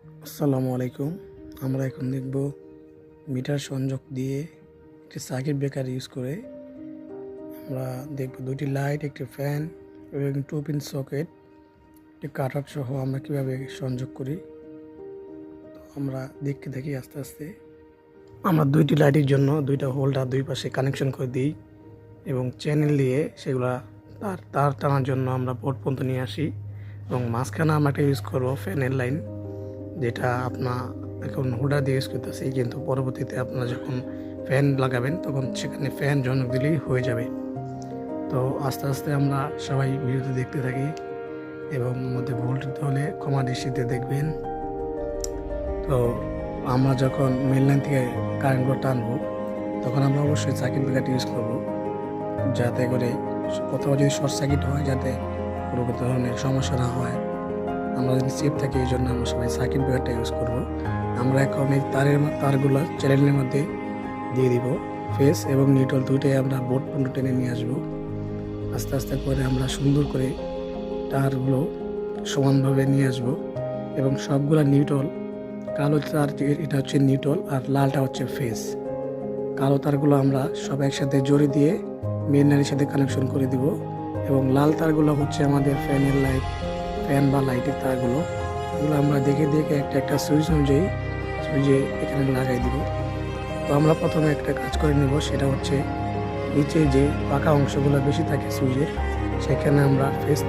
আসসালামু আলাইকুম। আমরা এখন দেখব মিটার সংযোগ দিয়ে একটি সার্কিট ব্রেকার ইউজ করে আমরা দেখব দুটি লাইট, একটি ফ্যান এবং 2 পিন সকেট, একটি কাটার সহ আমরা কীভাবে সংযোগ করি। তো আমরা দেখতে থাকি আস্তে আস্তে। আমরা দুইটি লাইটের জন্য দুইটা হোল্ডার দুই পাশে কানেকশন করে দিই এবং চ্যানেল দিয়ে সেগুলা তার টানার জন্য আমরা বোর্ড পর্যন্ত নিয়ে আসি এবং মাঝখানে আমরা একটা ইউজ করবো ফ্যানের লাইন, যেটা আপনার এখন হোল্ডার দিয়ে ইউজ করতেছি, কিন্তু পরবর্তীতে আপনারা যখন ফ্যান লাগাবেন তখন সেখানে ফ্যান জনক দিলেই হয়ে যাবে। তো আস্তে আস্তে আমরা সবাই ভিডিওতে দেখতে থাকি এবং মধ্যে ভুল হলে ক্ষমা দৃষ্টিতে দেখবেন। তো আমরা যখন মেন লাইন থেকে কারেন্টগুলো টানবো তখন আমরা অবশ্যই সার্কিট ব্রেকারটি ইউজ করবো, যাতে করে কোথাও যদি শর্ট সার্কিট হয় যাতে কোনো ধরনের সমস্যা না হয়, আমরা যদি সেফ থাকি। এই জন্য আমরা সবাই সার্কিট ব্রেকারটা ইউজ করবো। আমরা এখন এই তারগুলো চ্যানেলের মধ্যে দিয়ে দিব। ফেস এবং নিউট্রাল দুইটাই আমরা বোর্ড পর্যন্ত টেনে নিয়ে আসবো। আস্তে আস্তে করে আমরা সুন্দর করে তারগুলো সমানভাবে নিয়ে আসবো এবং সবগুলো নিউট্রাল, কালো তার এটা হচ্ছে নিউট্রাল আর লালটা হচ্ছে ফেস। কালো তারগুলো আমরা সব একসাথে জড়ি দিয়ে মেন লাইনের সাথে কানেকশন করে দিব এবং লাল তারগুলো হচ্ছে আমাদের ফ্যানের লাইট, ফ্যান বা লাইটের তারগুলো। এগুলো আমরা দেখে দেখে একটা একটা সুইচ অনুযায়ী সুইচে এখানে লাগাই দিব। তো আমরা প্রথমে একটা কাজ করে নেব, সেটা হচ্ছে নিচে যে পাকা অংশগুলো বেশি থাকে সুইচের, সেখানে আমরা ফেস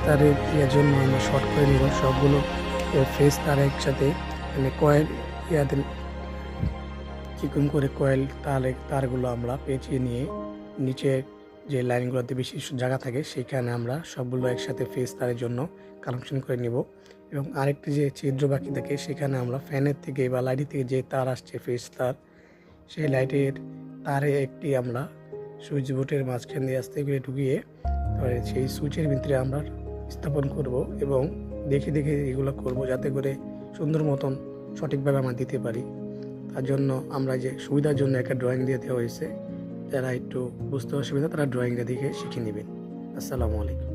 তারের ইয়ের জন্য আমরা শর্ট করে নেব সবগুলো ফেস তার একসাথে, মানে কয়েল ইয়াতে চিকন করে কয়েল তারগুলো আমরা পেঁচিয়ে নিয়ে নিচে যে লাইনগুলোতে বেশি জায়গা থাকে সেখানে আমরা সবগুলো একসাথে ফেস তারের জন্য কানেকশন করে নিব এবং আরেকটি যে ছিদ্র বাকি থাকে সেখানে আমরা ফ্যানের থেকে বা লাইটের থেকে যে তার আসছে ফেস তার, সেই লাইটের তারে একটি আমরা সুইচ বোর্ডের মাঝখান দিয়ে আস্তে করে ঢুকিয়ে সেই সুইচের ভিতরে আমরা স্থাপন করব এবং দেখে দেখে এগুলো করব যাতে করে সুন্দর মতন সঠিকভাবে আমরা দিতে পারি। তার জন্য আমরা যে সুবিধার জন্য একটা ড্রয়িং দিয়ে দেওয়া হয়েছে, যারা একটু বুঝতে অসুবিধা তারা ড্রয়িংটা দেখে শিখে নেবেন। আসসালামু আলাইকুম।